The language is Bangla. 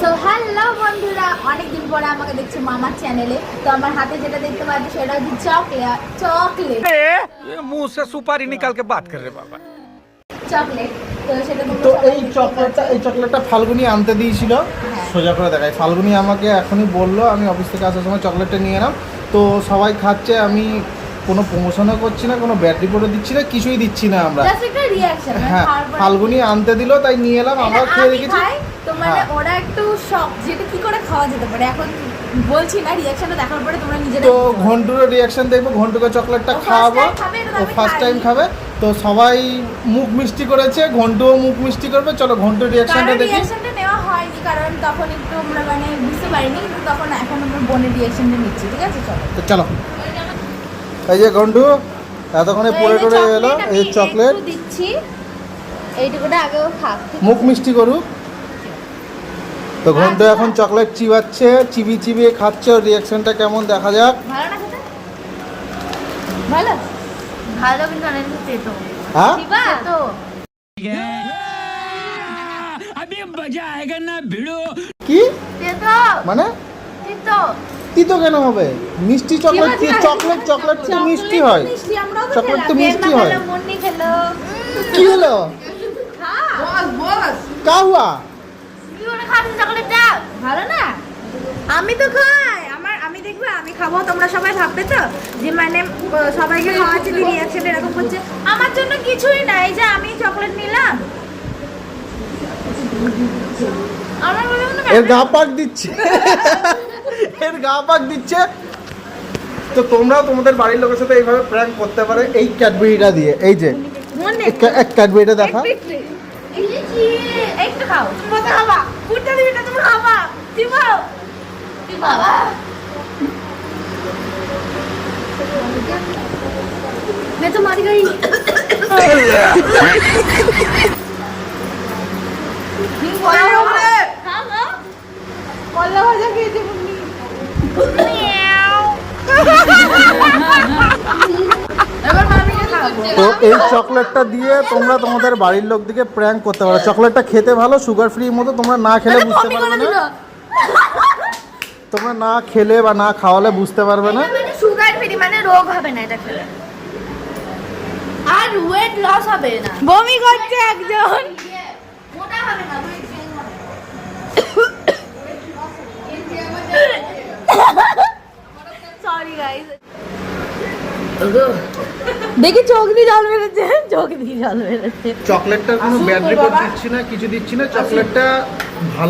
সো হ্যালো বন্ধুরা, অনেকদিন পরে আমাকে দেখছো মামার চ্যানেলে। তো আমার হাতে যেটা দেখতে পাচ্ছি সেটা হচ্ছে চকলেট। मुंह से सुपारी निकाल के बात कर रहे बाबा। চকলেট তো সেটা তো এই চকলেটটা ফাল্গুনি আনতে দিয়েছিল। সোজা করে দেখাই, ফাল্গুনি আমাকে এখনই বললো, আমি অফিস থেকে আসার সময় চকলেটটা নিয়ে এলাম। তো সবাই খাচ্ছে, আমি কোনো প্রমোশনও করছি না, কোনো ব্যাড রিপোর্টও দিচ্ছি না, কিছুই দিচ্ছি না আমরা। জাস্ট একটা রিঅ্যাকশন। হ্যাঁ, ফাল্গুনি আনতে দিল তাই নিয়ে এলাম, আমরা খেয়ে দেখেছি। তো মানে ওরা একটু শক, যেটা কি করে খাওয়া যেতে পারে এখন বলছি না, রিঅ্যাকশনটা দেখার পরে তোমরা নিজেরা। তো ঘন্টুরও রিঅ্যাকশন দেখবো, ঘন্টুকে চকলেটটা খাওয়াবো, ও ফার্স্ট টাইম খাবে। তো সবাই মুখ মিষ্টি করেছে, ঘন্টুও মুখ মিষ্টি করবে। চলো ঘন্টুর রিঅ্যাকশনটা দেখি। রিঅ্যাকশনটা নেওয়া হয়নি কারণ তখন একটু আমরা মানে বুঝতে পারিনি, কিন্তু তখন এখন আমরা বোনের রিঅ্যাকশনটা নিচ্ছি। ঠিক আছে, চলো। তো চলো, এই যে ঘন্টু এতক্ষণে পড়ে টরে এলো, এই চকলেট দিচ্ছি, এইটুকুটা আগেও খাক। মুখ মিষ্টি করুক। তো ঘন্টু এখন চকলেট চিবাচ্ছে, চিবিয়ে খাচ্ছে, ওর রিঅ্যাকশনটা কেমন দেখা যাক। ভালো না খেতে? ভালো ভালো, কিন্তু অনেক তেতো। হ্যাঁ, চিবা তো अभी मजा आएगा ना भिड़ो। কি তেতো মানে? তেতো তিতো কেন হবে? মিষ্টি চকলেট, কি চকলেট তো মিষ্টি হয়। মিষ্টি, আমরাও তো চকলেট তো খেলাম। মিষ্টি বের না হয়। খেলো, মুন্নি খেলো। কি হলো? কা হুয়া? কি করে খাচ্ছ চকলেটটা? ভালো না? আমি তো খাই, আমি দেখবে আমি খাবো, তোমরা সবাই ভাববে তো যে মানে সবাইকে খাওয়াচ্ছি, রিঅ্যাকশন এরকম করছে। আমার জন্য কিছুই নাই, যে আমি চকলেট নিলাম। আমার মনে হয় এর গা পাক দিচ্ছে, এর গা পাক দিচ্ছে। তো তোমরাও তোমাদের বাড়ির লোকের সাথে এইভাবে প্র্যাঙ্ক করতে পারে এই ক্যাডবেরিটা দিয়ে। এই যে মনে এক ক্যাডবেরিটা দেখা। একটু খাও, মজা খাবা, কুড়টা দিবি না, তুমি খাবা, দিবাও কি বাবা। मैं तो मर गई। কলা ভাজা খেয়েছে মুন্নি। এবার মামিকে খাবো। তো এই চকলেটটা দিয়ে তোমরা তোমাদের বাড়ির লোক দিকে প্র্যাঙ্ক করতে পারো। চকলেটটা খেতে ভালো, সুগার ফ্রি মতো। তোমরা না খেলে বুঝতে পারবে না, তোমরা না খেলে বা না খাওয়ালে বুঝতে পারবে না। সুগার ফ্রি মানে রোগ হবে না এটা খেলে, আর ওয়েট লস হবে না। বমি করছে একজন, মোটা হবে না, সরি গাইস। দেখি চোখ দিয়ে জল বেরোচ্ছে, চোখ দিয়ে জল বেরোচ্ছে। চকলেটটার কোনো ব্যাড রিপোর্ট দিচ্ছি না, কিছু দিচ্ছি না। চকলেটটা ভালো।